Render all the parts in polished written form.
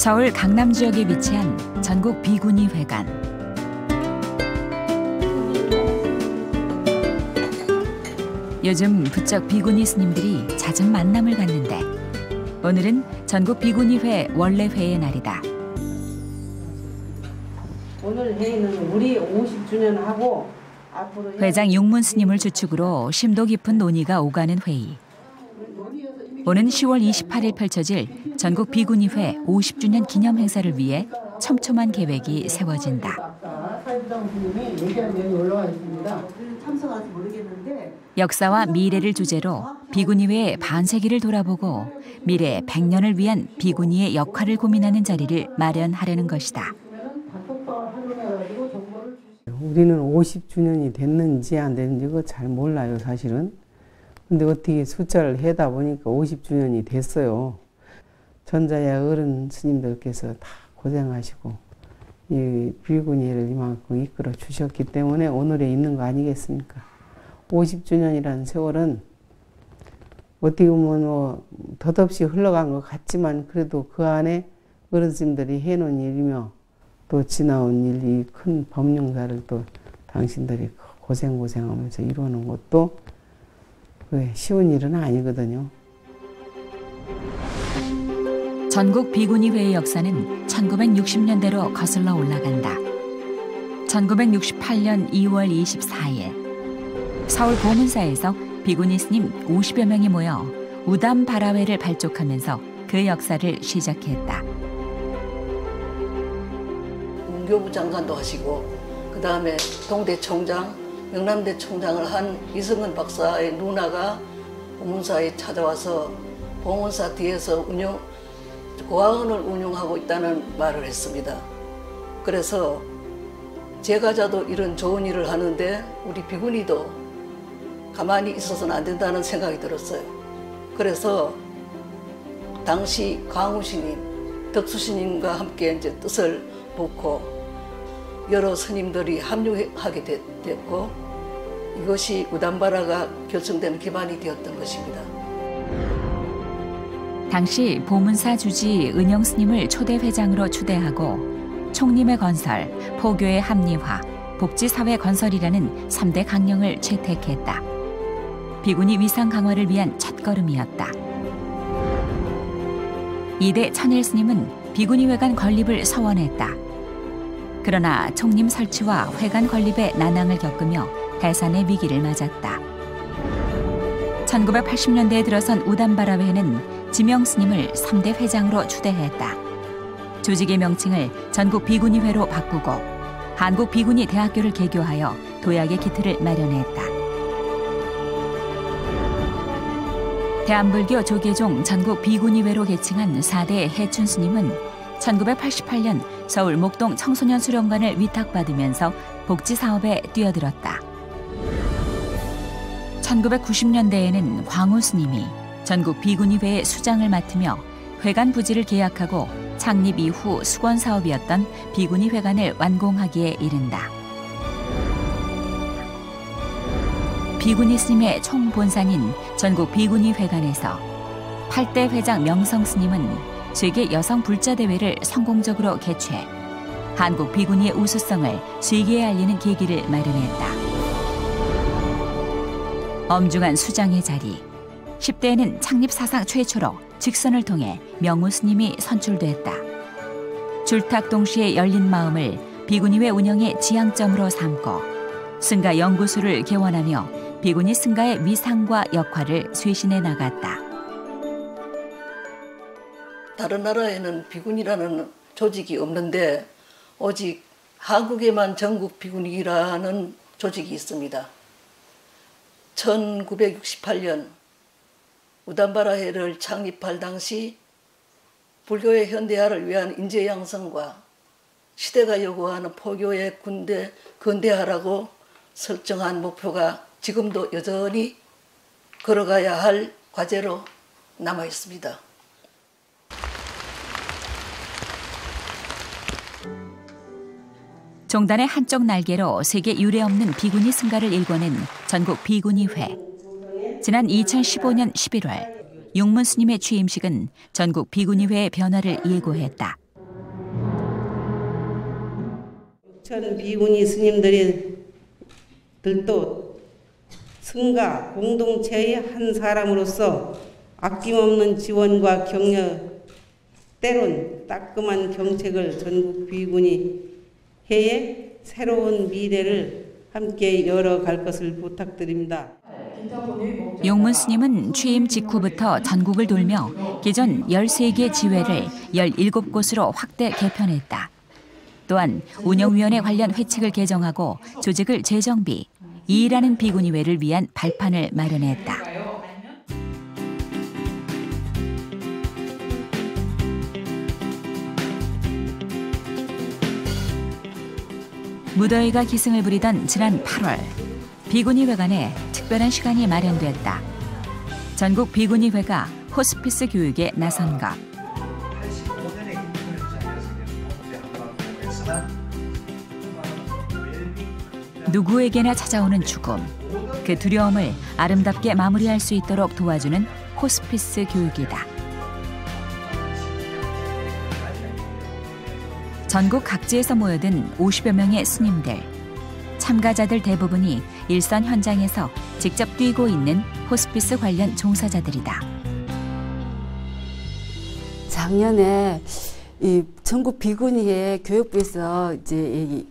서울 강남 지역에 위치한 전국 비구니 회관. 요즘 부쩍 비구니 스님들이 잦은 만남을 갖는데 오늘은 전국 비구니회 원래회의 날이다. 오늘 회의는 우리 50주년하고 앞으로 회장 용문 스님을 주축으로 심도 깊은 논의가 오가는 회의. 오는 10월 28일 펼쳐질 전국 비구니회 50주년 기념 행사를 위해 촘촘한 계획이 세워진다. 역사와 미래를 주제로 비구니회의 반세기를 돌아보고 미래 100년을 위한 비구니의 역할을 고민하는 자리를 마련하려는 것이다. 우리는 50주년이 됐는지 안 됐는지 그거 잘 몰라요, 사실은. 근데 어떻게 숫자를 해다 보니까 50주년이 됐어요. 전자야 어른 스님들께서 다 고생하시고 이 비구니를 이만큼 이끌어 주셨기 때문에 오늘에 있는 거 아니겠습니까? 50주년이라는 세월은 어떻게 보면 뭐 덧없이 흘러간 것 같지만 그래도 그 안에 어르신들이 해놓은 일이며 또 지나온 일, 이 큰 법령사를 또 당신들이 고생하면서 이루는 것도 쉬운 일은 아니거든요. 전국 비구니회의 역사는 1960년대로 거슬러 올라간다. 1968년 2월 24일 서울 보문사에서 비구니 스님 50여 명이 모여 우담바라회를 발족하면서 그 역사를 시작했다. 문교부 장관도 하시고 그 다음에 동대총장, 명남대총장을 한 이승은 박사의 누나가 보문사에 찾아와서 보문사 뒤에서 고아원을 운영하고 있다는 말을 했습니다. 그래서 제가자도 이런 좋은 일을 하는데 우리 비구니도 가만히 있어서는 안 된다는 생각이 들었어요. 그래서 당시 광우스님, 덕수스님과 함께 이제 뜻을 묻고 여러 스님들이 합류하게 됐고 이것이 우담바라가 결성되는 기반이 되었던 것입니다. 당시 보문사 주지 은영 스님을 초대 회장으로 추대하고 총림의 건설, 포교의 합리화, 복지사회 건설이라는 3대 강령을 채택했다. 비구니 위상 강화를 위한 첫걸음이었다. 이대 천일 스님은 비구니회관 건립을 서원했다. 그러나 총림 설치와 회관 건립의 난항을 겪으며 해산의 위기를 맞았다. 1980년대에 들어선 우담바라회는 지명 스님을 3대 회장으로 추대했다. 조직의 명칭을 전국 비구니회로 바꾸고 한국 비구니 대학교를 개교하여 도약의 기틀을 마련했다. 대한불교 조계종 전국 비구니회로 개칭한 4대 해춘 스님은 1988년 서울 목동 청소년 수련관을 위탁받으면서 복지사업에 뛰어들었다. 1990년대에는 광우 스님이 전국 비구니회의 수장을 맡으며 회관 부지를 계약하고 창립 이후 수건 사업이었던 비구니 회관을 완공하기에 이른다. 비구니 스님의 총본산인 전국 비구니 회관에서 8대 회장 명성 스님은 세계 여성 불자 대회를 성공적으로 개최, 한국 비구니의 우수성을 세계에 알리는 계기를 마련했다. 엄중한 수장의 자리, 10대에는 창립 사상 최초로 직선을 통해 명우 스님이 선출됐다. 줄탁 동시에 열린 마음을 비구니회 운영의 지향점으로 삼고 승가 연구소를 개원하며 비구니 승가의 위상과 역할을 쇄신해 나갔다. 다른 나라에는 비구니라는 조직이 없는데 오직 한국에만 전국 비구니라는 조직이 있습니다. 1968년 우담바라회를 창립할 당시 불교의 현대화를 위한 인재 양성과 시대가 요구하는 포교의 근대화라고 설정한 목표가 지금도 여전히 걸어가야 할 과제로 남아 있습니다. 종단의 한쪽 날개로 세계 유례없는 비구니 승가를 일궈낸 전국 비구니회. 지난 2015년 11월 용문 스님의 취임식은 전국 비구니회의 변화를 예고했다. 부천 비구니 스님들도 승가 공동체의 한 사람으로서 아낌없는 지원과 격려, 때론 따끔한 경책을 전국 비구니 회의 새로운 미래를 함께 열어갈 것을 부탁드립니다. 용문 스님은 취임 직후부터 전국을 돌며 기존 13개 지회를 17곳으로 확대 개편했다. 또한 운영위원회 관련 회칙을 개정하고 조직을 재정비, 이일하는 비구니회를 위한 발판을 마련했다. 무더위가 기승을 부리던 지난 8월, 비구니회관에 특별한 시간이 마련됐다. 전국 비구니회가 호스피스 교육에 나선 것. 누구에게나 찾아오는 죽음, 그 두려움을 아름답게 마무리할 수 있도록 도와주는 호스피스 교육이다. 전국 각지에서 모여든 50여 명의 스님들. 참가자들 대부분이 일선 현장에서 직접 뛰고 있는 호스피스 관련 종사자들이다. 작년에 이 전국 비구니회 교육부에서 이제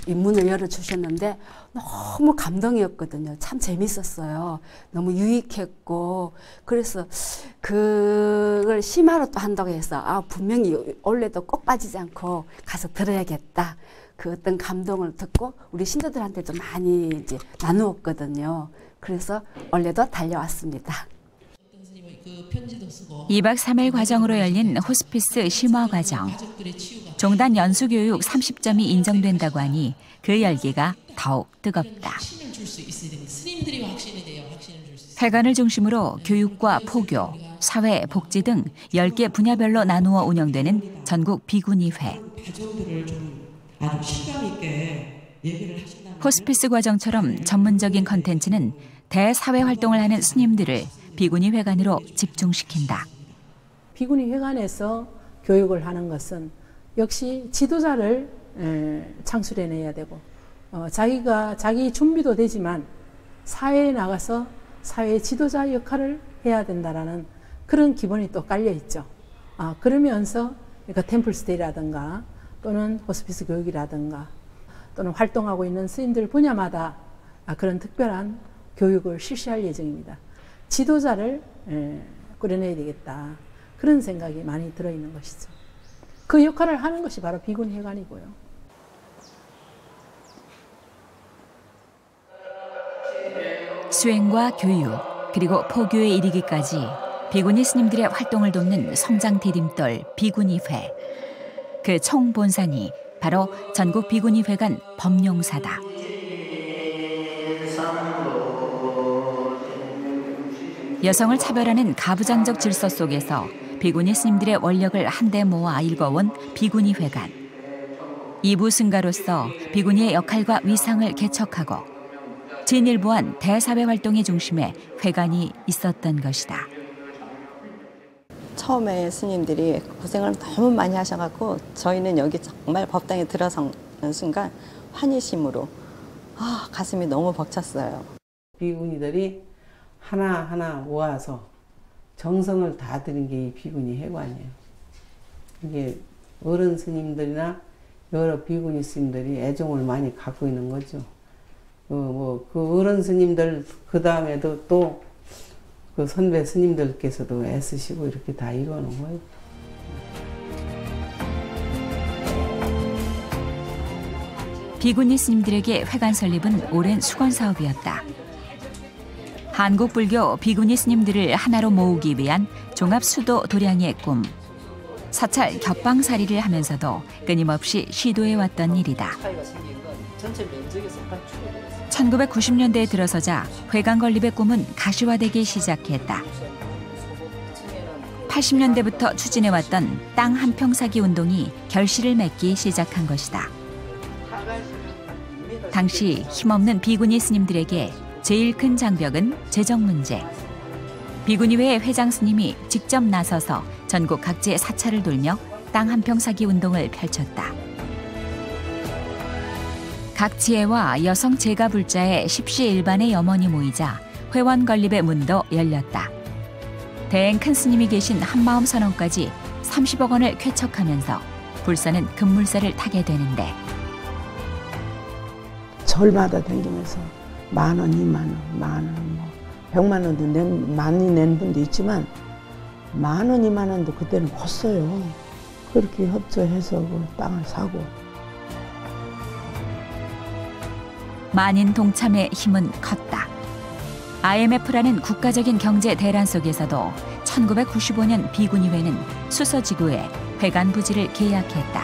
이 문을 열어주셨는데 너무 감동이었거든요. 참 재밌었어요. 너무 유익했고 그래서 그걸 심화로 또 한다고 해서 분명히 올해도 꼭 빠지지 않고 가서 들어야겠다. 그 어떤 감동을 듣고 우리 신도들한테도 많이 이제 나누었거든요. 그래서 원래도 달려왔습니다. 2박 3일 과정으로 열린 호스피스 심화 과정. 종단 연수교육 30점이 인정된다고 하니 그 열기가 더욱 뜨겁다. 회관을 중심으로 교육과 포교, 사회, 복지 등 10개 분야별로 나누어 운영되는 전국 비구니회. 호스피스 과정처럼 전문적인 컨텐츠는 대사회 활동을 하는 스님들을 비구니 회관으로 집중시킨다. 비구니 회관에서 교육을 하는 것은 역시 지도자를 창출해내야 되고 자기 준비도 되지만 사회에 나가서 사회 지도자 역할을 해야 된다라는 그런 기본이 또 깔려 있죠. 그러면서 그러니까 템플스테이라든가 또는 호스피스 교육이라든가 또는 활동하고 있는 스님들 분야마다 그런 특별한 교육을 실시할 예정입니다. 지도자를 꾸려내야 되겠다. 그런 생각이 많이 들어있는 것이죠. 그 역할을 하는 것이 바로 비구니 회관이고요. 수행과 교육, 그리고 포교에 이르기까지 비구니 스님들의 활동을 돕는 성장 디딤돌 비구니회. 그 총본산이 바로 전국 비구니 회관 법룡사다. 여성을 차별하는 가부장적 질서 속에서 비구니 스님들의 원력을 한데 모아 일궈온 비구니 회관. 이부 승가로서 비구니의 역할과 위상을 개척하고 진일보한 대사회 활동의 중심에 회관이 있었던 것이다. 처음에 스님들이 고생을 너무 많이 하셔갖고 저희는 여기 정말 법당에 들어서는 순간 환희심으로 가슴이 너무 벅찼어요. 비구니들이 하나하나 모아서 정성을 다 들인 게 이 비구니 회관이에요. 이게 어른 스님들이나 여러 비구니 스님들이 애정을 많이 갖고 있는 거죠. 그 어른 스님들 그 다음에도 또 그 선배 스님들께서도 애쓰시고 이렇게 다 이루어놓은 거예요. 비구니 스님들에게 회관 설립은 오랜 수건 사업이었다. 한국 불교 비구니 스님들을 하나로 모으기 위한 종합 수도 도량의 꿈. 사찰 겹방살이를 하면서도 끊임없이 시도해왔던 일이다. 1990년대에 들어서자 회관 건립의 꿈은 가시화되기 시작했다. 80년대부터 추진해왔던 땅 한 평 사기 운동이 결실을 맺기 시작한 것이다. 당시 힘없는 비구니 스님들에게 제일 큰 장벽은 재정 문제. 비구니회 회장 스님이 직접 나서서 전국 각지의 사찰을 돌며 땅 한 평 사기 운동을 펼쳤다. 각 지혜와 여성 제가불자의 십시일반의 염원이 모이자 회원 건립의 문도 열렸다. 대행 큰 스님이 계신 한마음 선원까지 30억 원을 쾌척하면서 불사는 급물살을 타게 되는데 절마다 다니면서 10,000원, 20,000원, 10,000원, 100만 원도 많이 낸 분도 있지만 10,000원, 20,000원도 그때는 컸어요. 그렇게 협조해서 그 땅을 사고. 만인 동참의 힘은 컸다. IMF라는 국가적인 경제 대란 속에서도 1995년 비구니회는 수서지구에 회관 부지를 계약했다.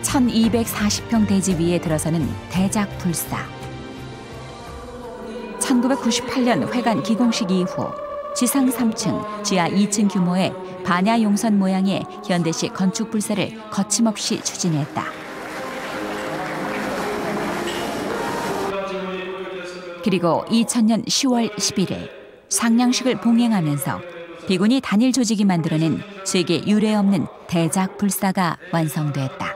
1240평 대지 위에 들어서는 대작불사. 1998년 회관 기공식 이후 지상 3층, 지하 2층 규모의 반야용선 모양의 현대식 건축 불사를 거침없이 추진했다. 그리고 2000년 10월 11일 상냥식을 봉행하면서 비구니 단일 조직이 만들어낸 세계 유례 없는 대작 불사가 완성됐다.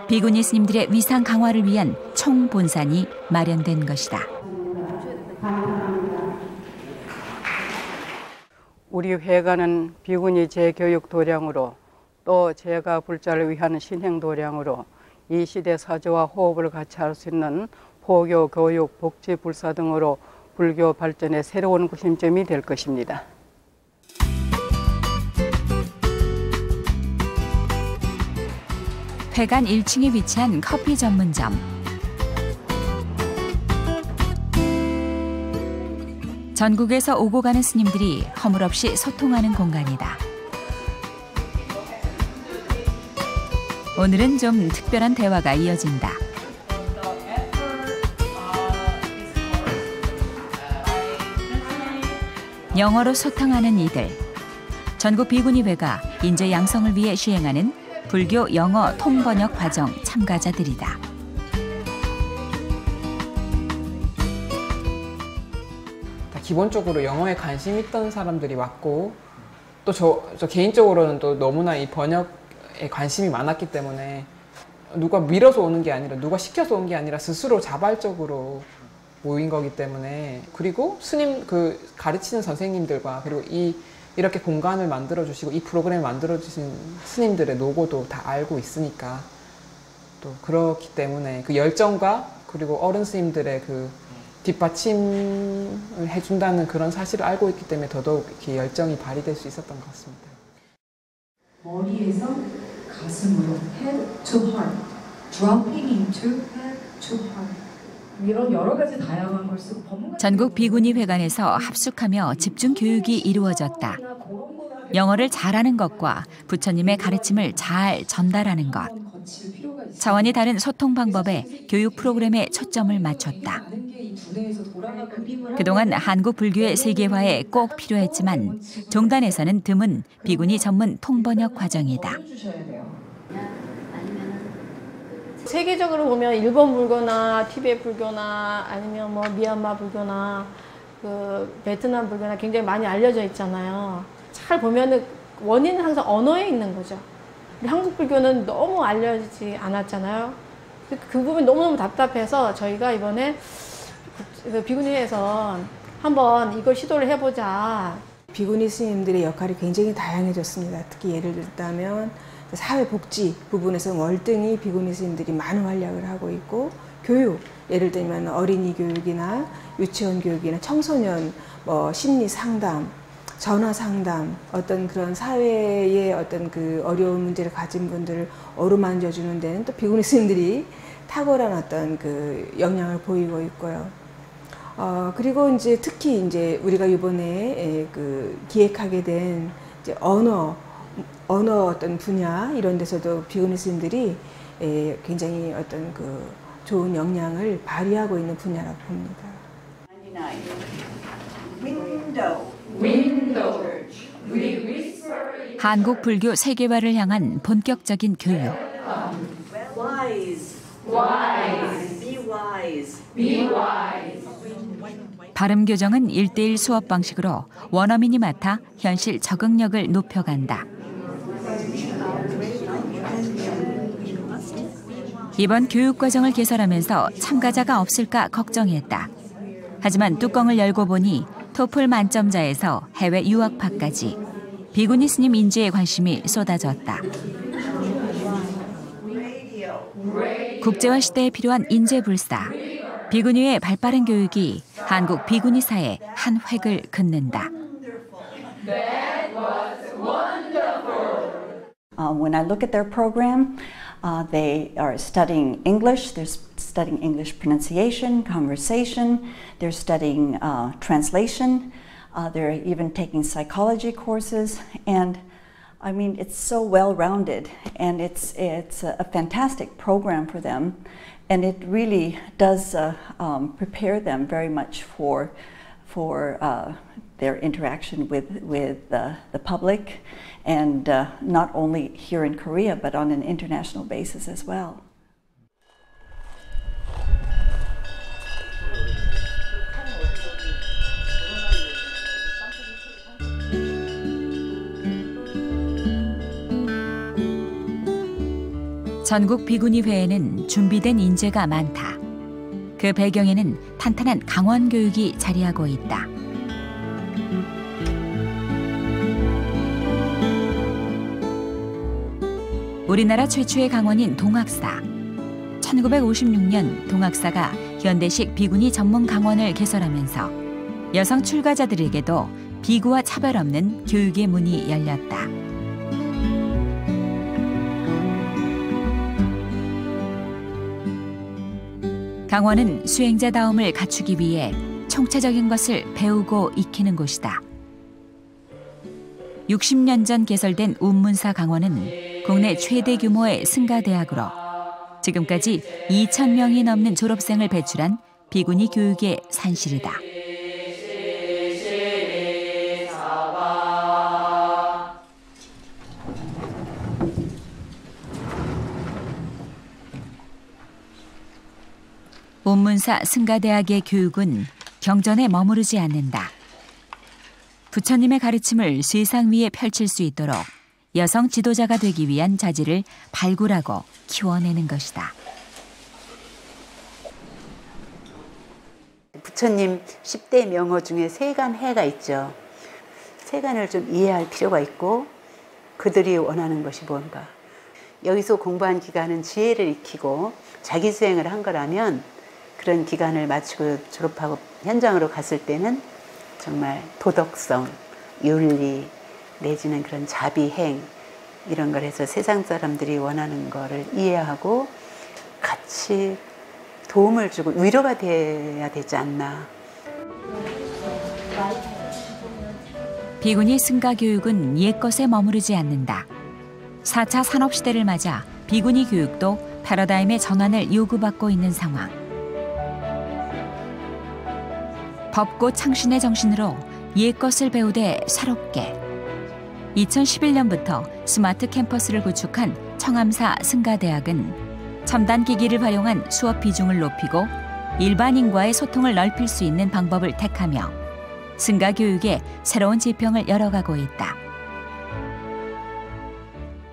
비구니 스님들의 위상 강화를 위한 총본산이 마련된 것이다. 우리 회관은 비구니 재교육 도량으로 또 제가 불자를 위한 신행 도량으로 이 시대 사조와 호흡을 같이 할 수 있는 포교, 교육, 복지, 불사 등으로 불교 발전의 새로운 구심점이 될 것입니다. 회관 1층에 위치한 커피 전문점. 전국에서 오고 가는 스님들이 허물없이 소통하는 공간이다. 오늘은 좀 특별한 대화가 이어진다. 영어로 소통하는 이들. 전국 비구니회가 인재 양성을 위해 시행하는 불교 영어 통번역 과정 참가자들이다. 기본적으로 영어에 관심 있던 사람들이 왔고 또 저 개인적으로는 또 너무나 이 번역에 관심이 많았기 때문에 누가 밀어서 오는 게 아니라 누가 시켜서 온 게 아니라 스스로 자발적으로 모인 거기 때문에 그리고 스님 가르치는 선생님들과 그리고 이렇게 공간을 만들어 주시고 이 프로그램을 만들어 주신 스님들의 노고도 다 알고 있으니까 또 그렇기 때문에 그 열정과 그리고 어른 스님들의 그 뒷받침을 해준다는 그런 사실을 알고 있기 때문에 더더욱 이렇게 열정이 발휘될 수 있었던 것 같습니다. 머리에서 가슴으로 head to heart, dropping into head to heart. 이런 여러 가지 다양한 걸 쓰고 전국 비구니 회관에서 합숙하며 집중 교육이 이루어졌다. 영어를 잘하는 것과 부처님의 가르침을 잘 전달하는 것. 차원이 다른 소통 방법에 교육 프로그램에 초점을 맞췄다. 그동안 한국 불교의 세계화에 꼭 필요했지만 종단에서는 드문 비구니 전문 통번역 과정이다. 세계적으로 보면 일본 불교나 티베트 불교나 아니면 뭐 미얀마 불교나 그 베트남 불교나 굉장히 많이 알려져 있잖아요. 잘 보면은 원인은 항상 언어에 있는 거죠. 우리 한국 불교는 너무 알려지지 않았잖아요. 그 부분이 너무너무 답답해서 저희가 이번에 비구니에서 한번 이걸 시도를 해보자. 비구니 스님들의 역할이 굉장히 다양해졌습니다. 특히 예를 들자면 사회복지 부분에서 월등히 비구니 스님들이 많은 활약을 하고 있고, 교육, 예를 들면 어린이 교육이나 유치원 교육이나 청소년 심리 상담, 전화 상담, 어떤 그런 사회의 어떤 그 어려운 문제를 가진 분들을 어루만져 주는 데는 또 비구니 스님들이 탁월한 어떤 그 역량을 보이고 있고요. 그리고 이제 특히 이제 우리가 이번에 그 기획하게 된 이제 언어 어떤 분야 이런 데서도 비구니 스님들이 굉장히 어떤 그 좋은 역량을 발휘하고 있는 분야라고 봅니다. 한국 불교 세계화를 향한 본격적인 교육. 발음 교정은 1:1 수업 방식으로 원어민이 맡아 현실 적응력을 높여간다. 이번 교육과정을 개설하면서 참가자가 없을까 걱정했다. 하지만 뚜껑을 열고 보니 토플 만점자에서 해외 유학파까지 비구니 스님 인재에 관심이 쏟아졌다. 국제화 시대에 필요한 인재불사. 비구니의 발빠른 교육이 한국 비구니사에 한 획을 긋는다. When I look at their program, they are studying English. They're studying English pronunciation, conversation. They're studying translation. They're even taking psychology courses. And I mean, it's so well-rounded, and it's a fantastic program for them. And it really does prepare them very much for their interaction with the public, and not only here in Korea, but on an international basis as well. 전국 비구니회에는 준비된 인재가 많다. 그 배경에는 탄탄한 강원 교육이 자리하고 있다. 우리나라 최초의 강원인 동학사. 1956년 동학사가 현대식 비구니 전문 강원을 개설하면서 여성 출가자들에게도 비구와 차별 없는 교육의 문이 열렸다. 강원은 수행자다움을 갖추기 위해 총체적인 것을 배우고 익히는 곳이다. 60년 전 개설된 운문사 강원은 국내 최대 규모의 승가대학으로 지금까지 2,000명이 넘는 졸업생을 배출한 비구니 교육의 산실이다. 운문사 승가대학의 교육은 경전에 머무르지 않는다. 부처님의 가르침을 세상 위에 펼칠 수 있도록 여성 지도자가 되기 위한 자질을 발굴하고 키워내는 것이다. 부처님 10대 명호 중에 세간해가 있죠. 세간을 좀 이해할 필요가 있고 그들이 원하는 것이 뭔가. 여기서 공부한 기간은 지혜를 익히고 자기 수행을 한 거라면 그런 기간을 마치고 졸업하고 현장으로 갔을 때는 정말 도덕성, 윤리 내지는 그런 자비행 이런 걸 해서 세상 사람들이 원하는 거를 이해하고 같이 도움을 주고 위로가 돼야 되지 않나. 비구니 승가 교육은 옛것에 머무르지 않는다. 4차 산업시대를 맞아 비구니 교육도 패러다임의 전환을 요구받고 있는 상황. 법고 창신의 정신으로 옛것을 배우되 새롭게 2011년부터 스마트 캠퍼스를 구축한 청암사 승가대학은 첨단 기기를 활용한 수업 비중을 높이고 일반인과의 소통을 넓힐 수 있는 방법을 택하며 승가 교육의 새로운 지평을 열어가고 있다.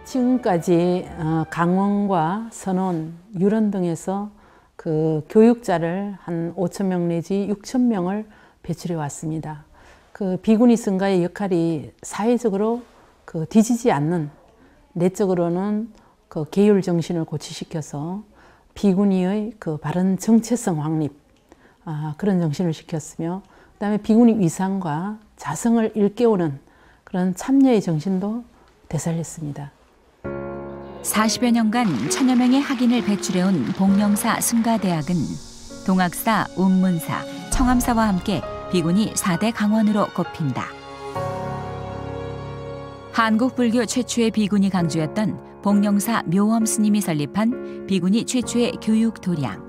지금까지 강원과 선원, 유런 등에서 그 교육자를 한 5,000명 내지 6,000명을 배출해 왔습니다. 그 비구니 승가의 역할이 사회적으로 그 뒤지지 않는, 내적으로는 그 계율 정신을 고취시켜서 비구니의 그 바른 정체성 확립, 그런 정신을 시켰으며, 그다음에 비구니 위상과 자성을 일깨우는 그런 참여의 정신도 되살렸습니다. 40여 년간 1,000여 명의 학인을 배출해온 복령사 승가대학은 동학사, 운문사, 청암사와 함께 비구니 4대 강원으로 꼽힌다. 한국 불교 최초의 비구니 강주였던 복령사 묘엄 스님이 설립한 비구니 최초의 교육 도량.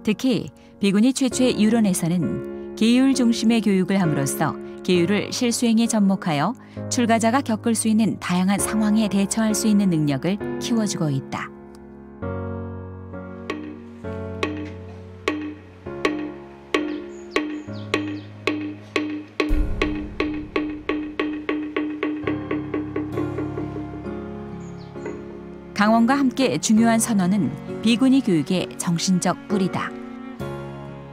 특히 비구니 최초의 유론에서는 계율 중심의 교육을 함으로써 계율을 실수행에 접목하여 출가자가 겪을 수 있는 다양한 상황에 대처할 수 있는 능력을 키워주고 있다. 강원과 함께 중요한 선언은 비구니 교육의 정신적 뿌리다.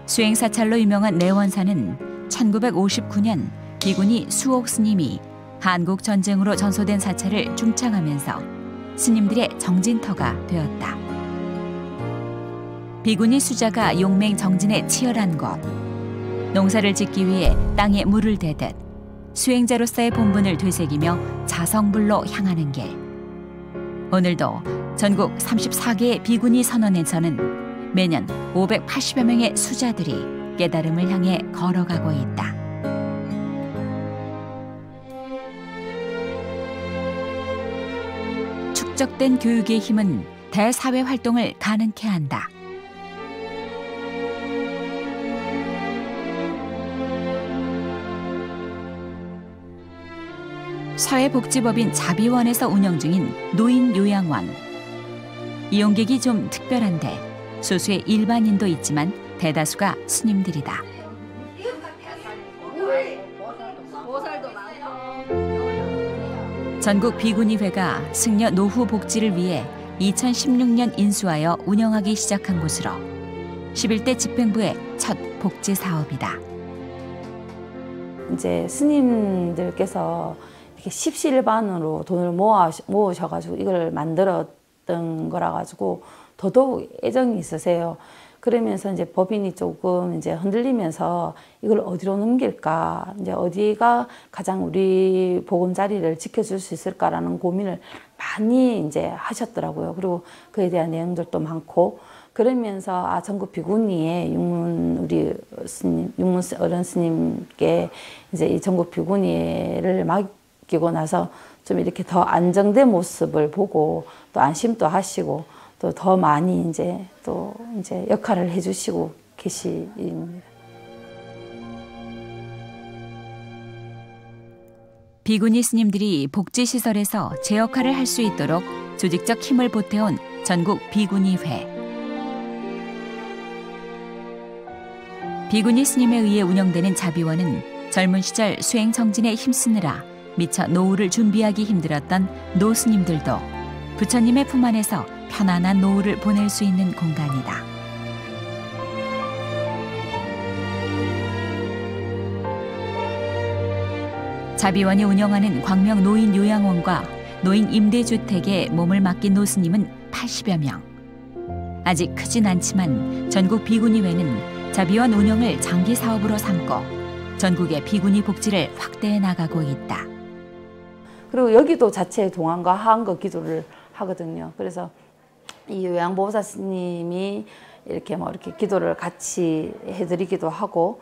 수행사찰로 유명한 내원사는 1959년 비구니 수옥 스님이 한국 전쟁으로 전소된 사찰을 중창하면서 스님들의 정진터가 되었다. 비구니 수자가 용맹 정진에 치열한 것, 농사를 짓기 위해 땅에 물을 대듯 수행자로서의 본분을 되새기며 자성불로 향하는 길. 오늘도 전국 34개의 비구니 선원에서는 매년 580여 명의 수자들이 깨달음을 향해 걸어가고 있다. 축적된 교육의 힘은 대사회 활동을 가능케 한다. 사회복지법인 자비원에서 운영 중인 노인요양원. 이용객이 좀 특별한데 소수의 일반인도 있지만 대다수가 스님들이다. 전국 비구니회가 승려 노후 복지를 위해 2016년 인수하여 운영하기 시작한 곳으로 11대 집행부의 첫 복지 사업이다. 이제 스님들께서 이렇게 십시일반으로 돈을 모으셔가지고 이걸 만들었던 거라 가지고 더더욱 애정이 있으세요. 그러면서 이제 법인이 조금 이제 흔들리면서 이걸 어디로 넘길까, 이제 어디가 가장 우리 보금자리를 지켜줄 수 있을까라는 고민을 많이 이제 하셨더라고요. 그리고 그에 대한 내용들도 많고, 그러면서 전국 비구니에 육문 어른 스님께 이제 이 전국 비구니를 맡기고 나서 좀 이렇게 더 안정된 모습을 보고 또 안심도 하시고 또 더 많이 이제 역할을 해주시고 계십니다. 비구니 스님들이 복지시설에서 제 역할을 할 수 있도록 조직적 힘을 보태온 전국 비구니회. 비구니 스님에 의해 운영되는 자비원은 젊은 시절 수행 정진에 힘쓰느라 미처 노후를 준비하기 힘들었던 노스님들도 부처님의 품 안에서 편안한 노후를 보낼 수 있는 공간이다. 자비원이 운영하는 광명 노인 요양원과 노인 임대주택에 몸을 맡긴 노스님은 80여 명. 아직 크진 않지만 전국 비구니회는 자비원 운영을 장기 사업으로 삼고 전국의 비구니 복지를 확대해 나가고 있다. 그리고 여기도 자체 동안과 하한거 기도를 하거든요. 그래서 이 요양보호사 스님이 이렇게 기도를 같이 해드리기도 하고,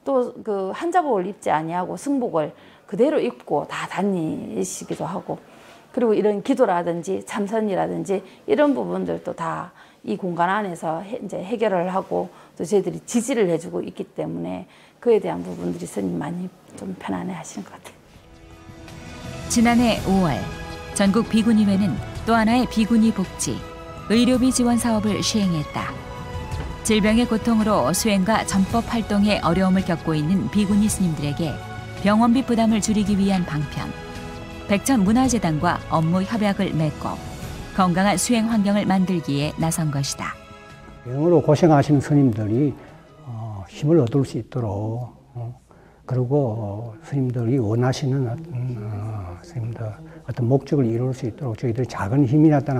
또 그 한자복을 입지 아니하고 승복을 그대로 입고 다 다니시기도 하고, 그리고 이런 기도라든지 참선이라든지 이런 부분들도 다 이 공간 안에서 이제 해결을 하고 또 저희들이 지지를 해주고 있기 때문에 그에 대한 부분들이 스님 많이 좀 편안해 하시는 것 같아요. 지난해 5월 전국 비구니회는 또 하나의 비구니 복지, 의료비 지원 사업을 시행했다. 질병의 고통으로 수행과 전법 활동에 어려움을 겪고 있는 비구니 스님들에게 병원비 부담을 줄이기 위한 방편, 백천문화재단과 업무 협약을 맺고 건강한 수행 환경을 만들기에 나선 것이다. 병으로 고생하시는 스님들이 힘을 얻을 수 있도록, 그리고 스님들이 원하시는 스님들 어떤 목적을 이룰 수 있도록 저희들이 작은 힘이라도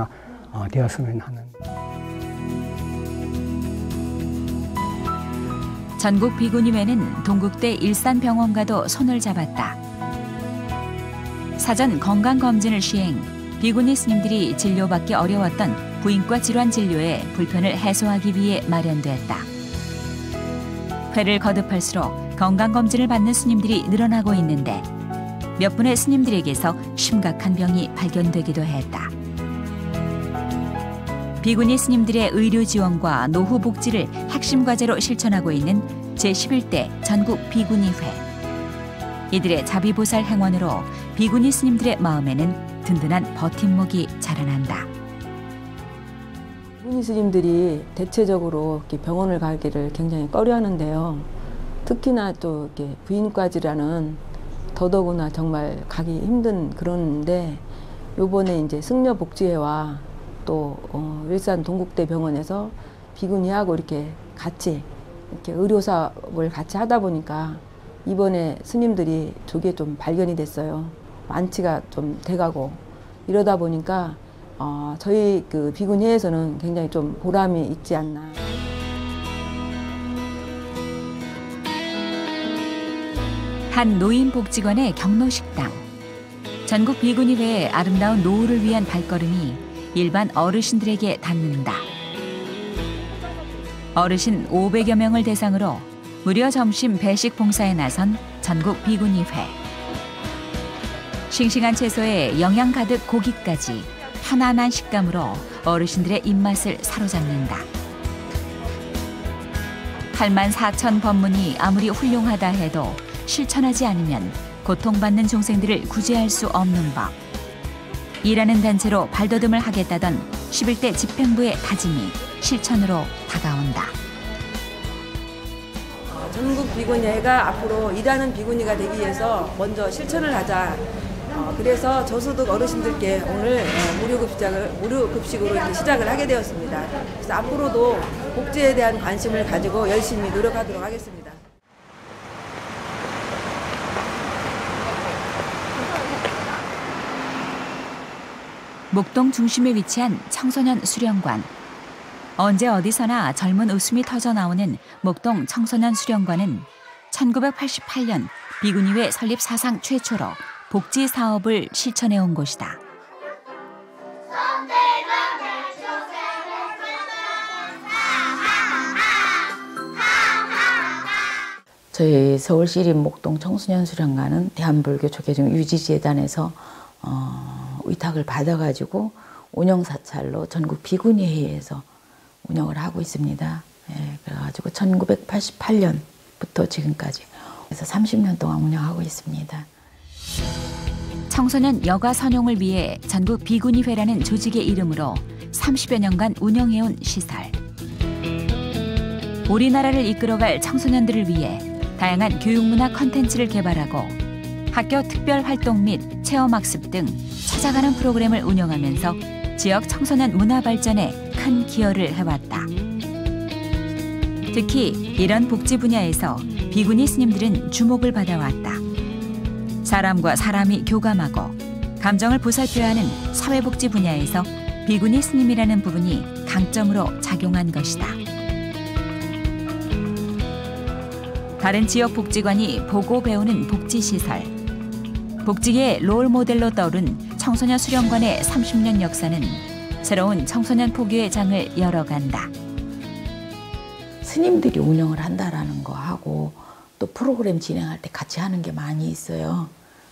되었으면 하는. 전국 비구니회는 동국대 일산병원과도 손을 잡았다. 사전 건강검진을 시행, 비구니 스님들이 진료받기 어려웠던 부인과 질환 진료의 불편을 해소하기 위해 마련됐다. 회를 거듭할수록 건강검진을 받는 스님들이 늘어나고 있는데 몇 분의 스님들에게서 심각한 병이 발견되기도 했다. 비구니 스님들의 의료 지원과 노후 복지를 핵심 과제로 실천하고 있는 제11대 전국 비구니회. 이들의 자비보살 행원으로 비구니 스님들의 마음에는 든든한 버팀목이 자라난다. 비구니 스님들이 대체적으로 이렇게 병원을 가기를 굉장히 꺼려하는데요. 특히나 또 이렇게 부인과질환은 더더구나 정말 가기 힘든 그런데, 요번에 이제 승려복지회와 또 일산 동국대병원에서 비구니하고 이렇게 같이 이렇게 의료 사업을 같이 하다 보니까 이번에 스님들이 두 개 좀 발견이 됐어요. 완치가 좀 돼가고 이러다 보니까 저희 그 비구니회에서는 굉장히 좀 보람이 있지 않나. 한 노인복지관의 경로식당. 전국 비구니회의 아름다운 노후를 위한 발걸음이 일반 어르신들에게 닿는다. 어르신 500여 명을 대상으로 무료 점심 배식 봉사에 나선 전국 비구니회. 싱싱한 채소에 영양 가득 고기까지 편안한 식감으로 어르신들의 입맛을 사로잡는다. 84,000 법문이 아무리 훌륭하다 해도 실천하지 않으면 고통받는 중생들을 구제할 수 없는 법. 일하는 단체로 발돋움을 하겠다던 11대 집행부의 다짐이 실천으로 다가온다. 전국 비구니회가 앞으로 일하는 비구니가 되기 위해서 먼저 실천을 하자. 그래서 저소득 어르신들께 오늘 무료 급식으로 이렇게 시작을 하게 되었습니다. 그래서 앞으로도 복지에 대한 관심을 가지고 열심히 노력하도록 하겠습니다. 목동 중심에 위치한 청소년 수련관. 언제 어디서나 젊은 웃음이 터져 나오는 목동 청소년 수련관은 1988년 비구니회 설립 사상 최초로 복지 사업을 실천해 온 곳이다. 저희 서울시립 목동 청소년 수련관은 대한불교 조계종 유지재단에서 위탁을 받아가지고 운영사찰로 전국 비구니회에서 운영을 하고 있습니다. 예, 그래가지고 1988년부터 지금까지 그래서 30년 동안 운영하고 있습니다. 청소년 여가 선용을 위해 전국 비구니회라는 조직의 이름으로 30여 년간 운영해온 시설. 우리나라를 이끌어갈 청소년들을 위해 다양한 교육문화 콘텐츠를 개발하고 학교 특별활동 및 체험학습 등 찾아가는 프로그램을 운영하면서 지역 청소년 문화 발전에 큰 기여를 해왔다. 특히 이런 복지 분야에서 비구니 스님들은 주목을 받아왔다. 사람과 사람이 교감하고 감정을 보살펴야 하는 사회복지 분야에서 비구니 스님이라는 부분이 강점으로 작용한 것이다. 다른 지역 복지관이 보고 배우는 복지시설. 복지계의 롤모델로 떠오른 청소년 수련관의 30년 역사는 새로운 청소년 포교의 장을 열어간다. 스님들이 운영을 한다라는 거 하고 또 프로그램 진행할 때 같이 하는 게 많이 있어요.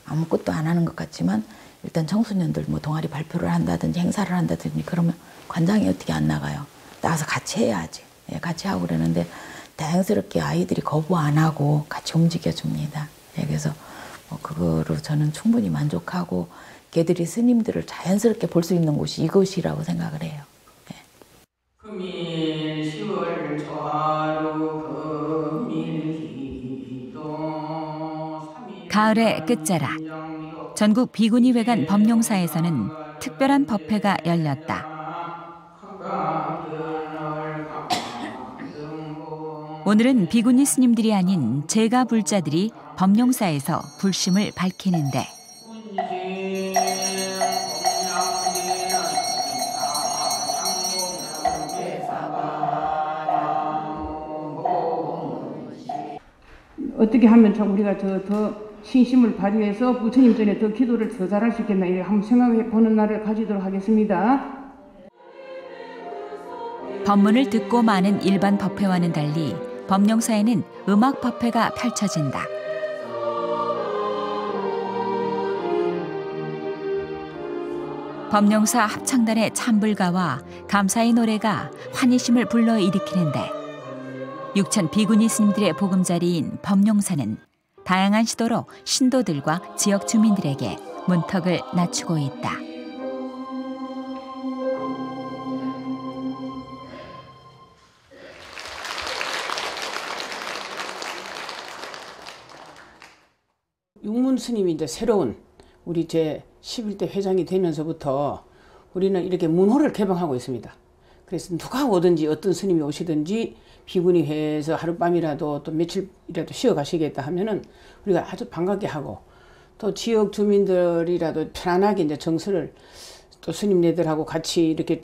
아무것도 안 하는 것 같지만 일단 청소년들 뭐 동아리 발표를 한다든지 행사를 한다든지 그러면 관장이 어떻게 안 나가요? 나가서 같이 해야지. 예, 같이 하고 그러는데 다행스럽게 아이들이 거부 안 하고 같이 움직여줍니다. 예, 그래서 뭐 그거로 저는 충분히 만족하고 걔들이 스님들을 자연스럽게 볼 수 있는 곳이 이곳이라고 생각을 해요. 예. 금일 10월 초하루 가을의 끝자락. 전국 비구니회관 법룡사에서는 특별한 법회가 열렸다. 오늘은 비구니 스님들이 아닌 제가 불자들이 법룡사에서 불심을 밝히는데 어떻게 하면 참 우리가 더 신심을 발휘해서 부처님 전에 더 기도를 더 잘할 수 있겠나 이렇게 한번 생각해 보는 날을 가지도록 하겠습니다. 법문을 듣고 마는 일반 법회와는 달리 법룡사에는 음악 법회가 펼쳐진다. 법룡사 합창단의 찬불가와 감사의 노래가 환희심을 불러일으키는데 6천 비구니 스님들의 보금자리인 법룡사는 다양한 시도로 신도들과 지역 주민들에게 문턱을 낮추고 있다. 육문 스님이 이제 새로운 우리 제 11대 회장이 되면서부터 우리는 이렇게 문호를 개방하고 있습니다. 그래서 누가 오든지 어떤 스님이 오시든지 비구니회에서 하룻밤이라도 또 며칠이라도 쉬어 가시겠다 하면은 우리가 아주 반갑게 하고, 또 지역 주민들이라도 편안하게 이제 정서를 또 스님네들하고 같이 이렇게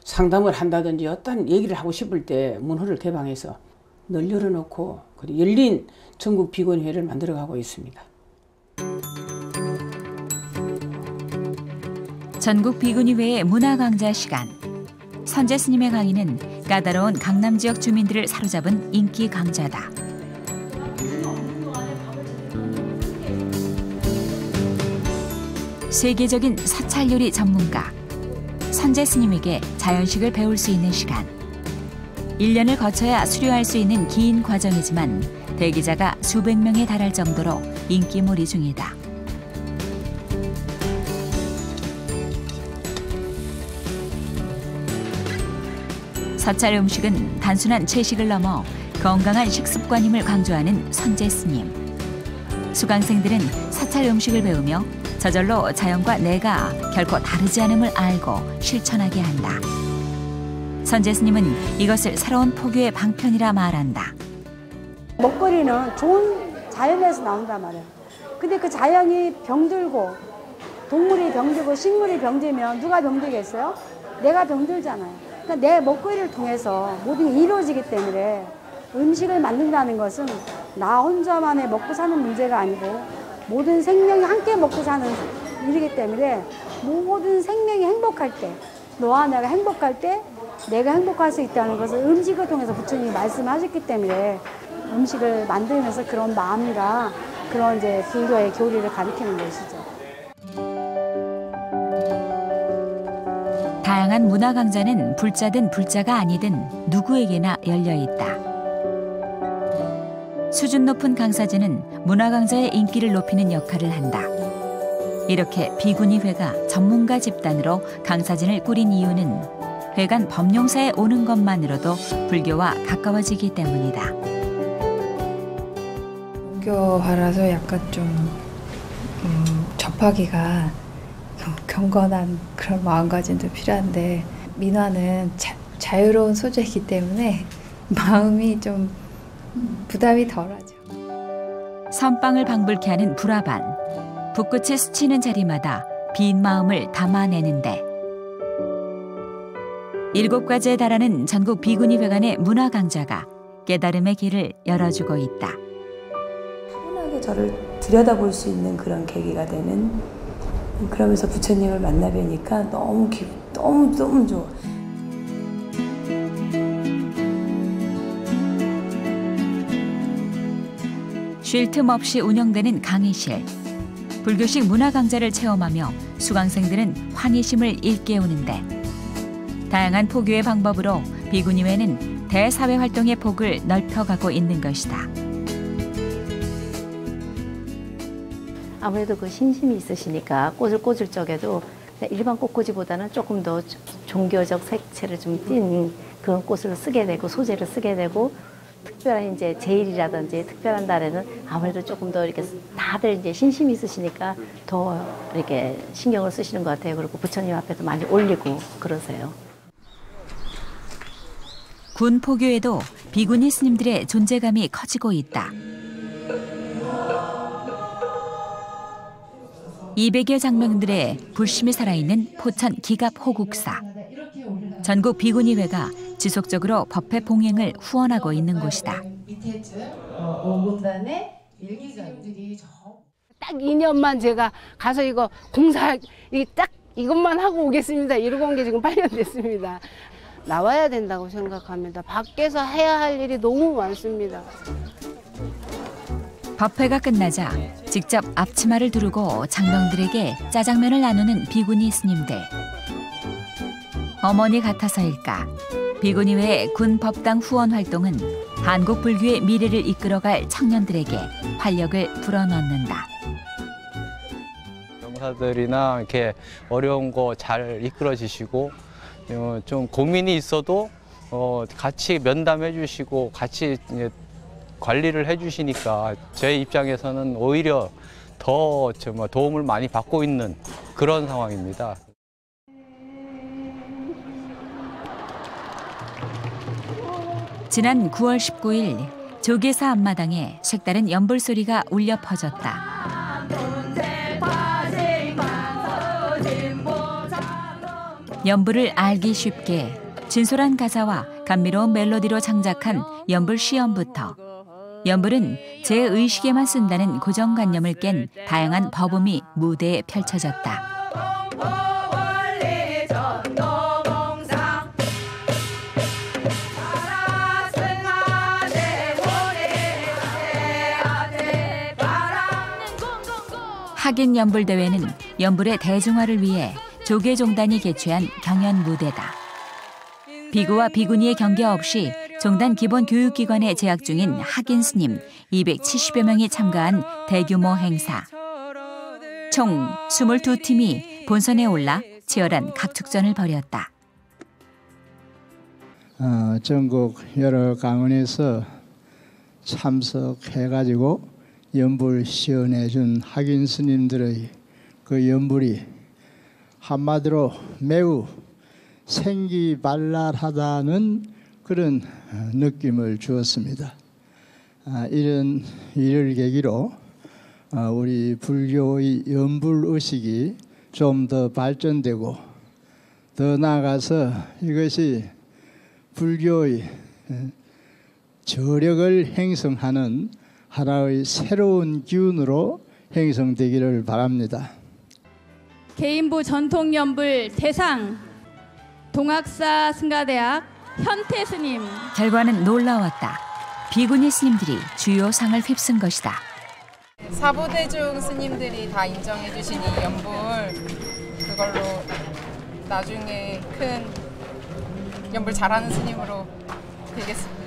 상담을 한다든지 어떤 얘기를 하고 싶을 때 문호를 개방해서 늘 열어놓고 열린 전국 비구니회를 만들어가고 있습니다. 전국 비구니회의 문화 강좌 시간. 선재 스님의 강의는 까다로운 강남 지역 주민들을 사로잡은 인기 강좌다. 세계적인 사찰 요리 전문가 선재 스님에게 자연식을 배울 수 있는 시간. 1년을 거쳐야 수료할 수 있는 긴 과정이지만 대기자가 수백 명에 달할 정도로 인기몰이 중이다. 사찰 음식은 단순한 채식을 넘어 건강한 식습관임을 강조하는 선재 스님. 수강생들은 사찰 음식을 배우며 저절로 자연과 내가 결코 다르지 않음을 알고 실천하게 한다. 선재 스님은 이것을 새로운 포교의 방편이라 말한다. 먹거리는 좋은 자연에서 나온단 말이에요. 근데 그 자연이 병들고 동물이 병들고 식물이 병들면 누가 병들겠어요? 내가 병들잖아요. 그러니까 내 먹거리를 통해서 모든 게 이루어지기 때문에 음식을 만든다는 것은 나 혼자만의 먹고 사는 문제가 아니고 모든 생명이 함께 먹고 사는 일이기 때문에 모든 생명이 행복할 때, 너와 내가 행복할 때 내가 행복할 수 있다는 것을 음식을 통해서 부처님이 말씀하셨기 때문에 음식을 만들면서 그런 마음과 그런 이제 불교의 교리를 가리키는 것이죠. 다양한 문화 강좌는 불자든 불자가 아니든 누구에게나 열려 있다. 수준 높은 강사진은 문화 강좌의 인기를 높이는 역할을 한다. 이렇게 비구니회가 전문가 집단으로 강사진을 꾸린 이유는 회관 법룡사에 오는 것만으로도 불교와 가까워지기 때문이다. 불교화라서 약간 좀 접하기가 경건한 그런 마음가짐도 필요한데 민화는 자유로운 소재이기 때문에 마음이 좀 부담이 덜하죠. 선방을 방불케 하는 불화반. 붓끝에 스치는 자리마다 빈 마음을 담아내는데 7가지에 달하는 전국 비구니회관의 문화 강좌가 깨달음의 길을 열어주고 있다. 차분하게 저를 들여다볼 수 있는 그런 계기가 되는, 그러면서 부처님을 만나 뵈니까 너무 좋아. 쉴 틈 없이 운영되는 강의실. 불교식 문화 강좌를 체험하며 수강생들은 환희심을 일깨우는데 다양한 포교의 방법으로 비구니회는 대사회 활동의 폭을 넓혀가고 있는 것이다. 아무래도 그 신심이 있으시니까 꽃을 꽂을 적에도 일반 꽃꽂이보다는 조금 더 종교적 색채를 좀 띤 그런 꽃을 쓰게 되고 소재를 쓰게 되고, 특별한 이제 제일이라든지 특별한 날에는 아무래도 조금 더 이렇게 다들 이제 신심이 있으시니까 더 이렇게 신경을 쓰시는 것 같아요. 그리고 부처님 앞에도 많이 올리고 그러세요. 군 포교에도 비구니 스님들의 존재감이 커지고 있다. 200여 장명들의 불심이 살아있는 포천 기갑 호국사. 전국 비구니회가 지속적으로 법회 봉행을 후원하고 있는 곳이다. 딱 2년만 제가 가서 이거 공사 딱 이것만 하고 오겠습니다. 이러고 온 게 지금 8년 됐습니다. 나와야 된다고 생각합니다. 밖에서 해야 할 일이 너무 많습니다. 법회가 끝나자 직접 앞치마를 두르고 장병들에게 짜장면을 나누는 비구니 스님들. 어머니 같아서일까? 비구니회의 군 법당 후원 활동은 한국 불교의 미래를 이끌어갈 청년들에게 활력을 불어넣는다. 병사들이나 이렇게 어려운 거 잘 이끌어 주시고 좀 고민이 있어도 같이 면담해 주시고 같이 관리를 해 주시니까 제 입장에서는 오히려 더 정말 도움을 많이 받고 있는 그런 상황입니다. 지난 9월 19일 조계사 앞마당에 색다른 연불 소리가 울려 퍼졌다. 연불을 알기 쉽게 진솔한 가사와 감미로운 멜로디로 창작한 연불 시험부터 연불은 제 의식에만 쓴다는 고정관념을 깬 다양한 버금이 무대에 펼쳐졌다. 학인 연불 대회는 연불의 대중화를 위해 조계종단이 개최한 경연 무대다. 비구와 비구니의 경계 없이 종단 기본 교육기관에 재학 중인 학인 스님 270여 명이 참가한 대규모 행사. 총 22팀이 본선에 올라 치열한 각축전을 벌였다. 전국 여러 강원에서 참석해가지고 연불 시연해준 학인 스님들의 그 연불이 한마디로 매우 생기발랄하다는 그런 느낌을 주었습니다. 이런 일을 계기로 우리 불교의 연불의식이 좀 더 발전되고 더 나아가서 이것이 불교의 저력을 형성하는 하나의 새로운 기운으로 형성되기를 바랍니다. 개인부 전통연불 대상 동학사 승가대학 현태 스님. 결과는 놀라웠다. 비구니 스님들이 주요 상을 휩쓴 것이다. 사부대중 스님들이 다 인정해 주신 이 연불, 그걸로 나중에 큰 연불 잘하는 스님으로 되겠습니다.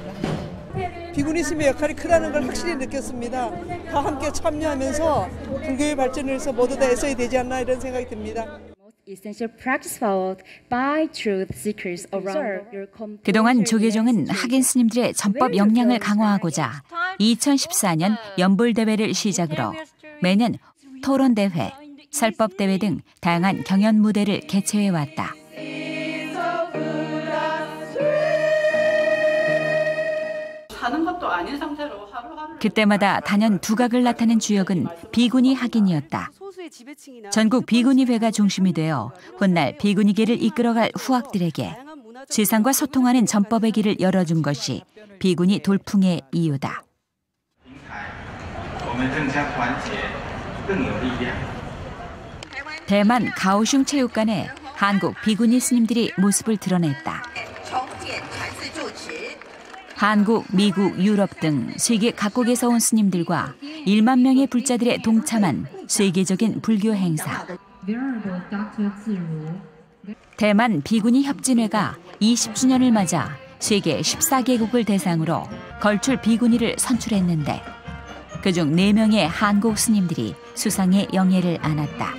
비구니 스님의 역할이 크다는 걸 확실히 느꼈습니다. 다 함께 참여하면서 불교의 발전을 위해서 모두 다 애써야 되지 않나 이런 생각이 듭니다. 그동안 조계종은 학인 스님들의 전법 역량을 강화하고자 2014년 연불대회를 시작으로 매년 토론대회, 설법대회 등 다양한 경연 무대를 개최해왔다. 사는 것도 아닌 상태로 하루하루 그때마다 단연 두각을 나타낸 주역은 비구니 학인이었다. 전국 비구니회가 중심이 되어 훗날 비구니계를 이끌어갈 후학들에게 세상과 소통하는 전법의 길을 열어준 것이 비구니 돌풍의 이유다. 대만 가오슝 체육관에 한국 비구니 스님들이 모습을 드러냈다. 한국, 미국, 유럽 등 세계 각국에서 온 스님들과 1만 명의 불자들의 동참한 세계적인 불교 행사. 대만 비구니 협진회가 20주년을 맞아 세계 14개국을 대상으로 걸출 비구니를 선출했는데 그중 4명의 한국 스님들이 수상의 영예를 안았다.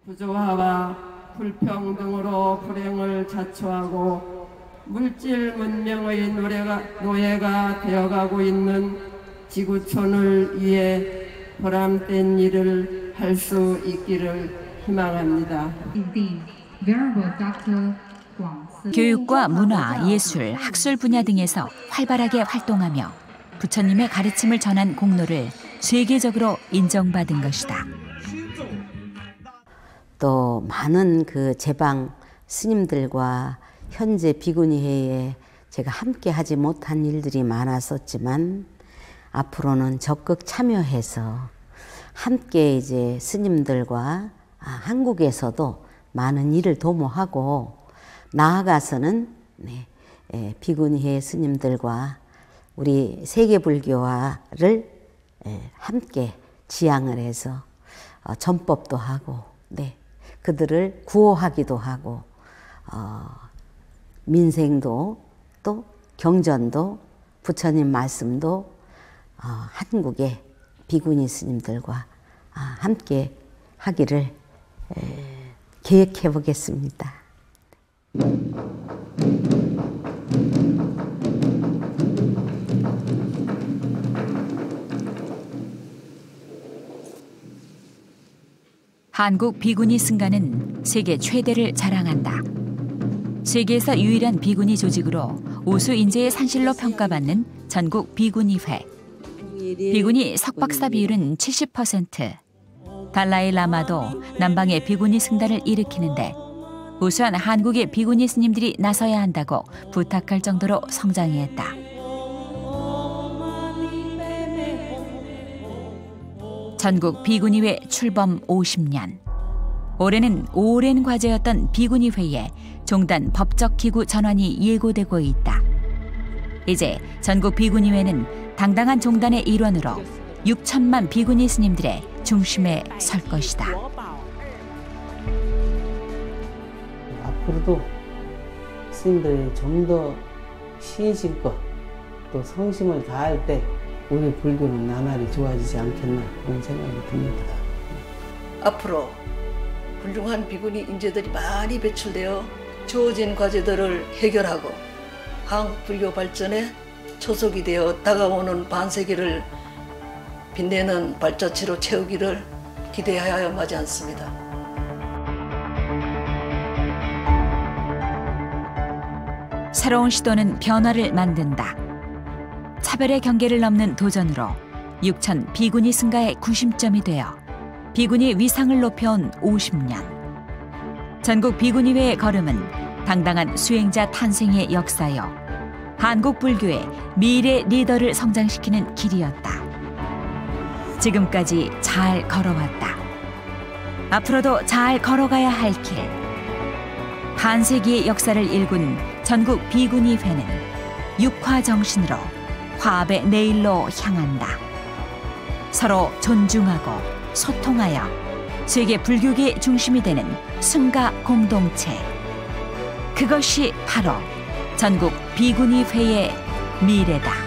부조화와 불평등으로 불행을 자초하고 물질 문명의 노예가 되어가고 있는 지구촌을 위해 보람된 일을 할 수 있기를 희망합니다. 교육과 문화, 예술, 학술 분야 등에서 활발하게 활동하며 부처님의 가르침을 전한 공로를 세계적으로 인정받은 것이다. 또 많은 그 제방 스님들과 현재 비구니회에 제가 함께 하지 못한 일들이 많았었지만 앞으로는 적극 참여해서 함께 이제 스님들과 한국에서도 많은 일을 도모하고 나아가서는 비구니회 스님들과 우리 세계불교화를 함께 지향을 해서 전법도 하고 그들을 구호하기도 하고 민생도 또 경전도 부처님 말씀도 한국의 비구니 스님들과 함께 하기를 계획해 보겠습니다. 한국 비구니 승가는 세계 최대를 자랑한다. 세계에서 유일한 비구니 조직으로 우수 인재의 산실로 평가받는 전국 비구니회. 비구니 석박사 비율은 70%. 달라이 라마도 남방의 비구니 승단을 일으키는데 우수한 한국의 비구니 스님들이 나서야 한다고 부탁할 정도로 성장했다. 전국 비구니회 출범 50년. 올해는 오랜 과제였던 비구니회의 종단 법적 기구 전환이 예고되고 있다. 이제 전국 비구니회는 당당한 종단의 일원으로 6천만 비구니 스님들의 중심에 설 것이다. 앞으로도 스님들이 좀 더 신실껏 또 성심을 다할 때 우리 불교는 나날이 좋아지지 않겠나 그런 생각이 듭니다. 앞으로 훌륭한 비구니 인재들이 많이 배출되어 주어진 과제들을 해결하고 한국 불교 발전에 초석이 되어 다가오는 반세기를 빛내는 발자취로 채우기를 기대하여 마지 않습니다. 새로운 시도는 변화를 만든다. 차별의 경계를 넘는 도전으로 6천 비구니 승가의 구심점이 되어 비구니 위상을 높여온 50년. 전국 비구니회의 걸음은 당당한 수행자 탄생의 역사여 한국 불교의 미래 리더를 성장시키는 길이었다. 지금까지 잘 걸어왔다. 앞으로도 잘 걸어가야 할 길. 반세기의 역사를 일군 전국 비구니회는 육화 정신으로 화합의 내일로 향한다. 서로 존중하고 소통하여 세계 불교계의 중심이 되는 승가 공동체. 그것이 바로 전국 비구니회의 미래다.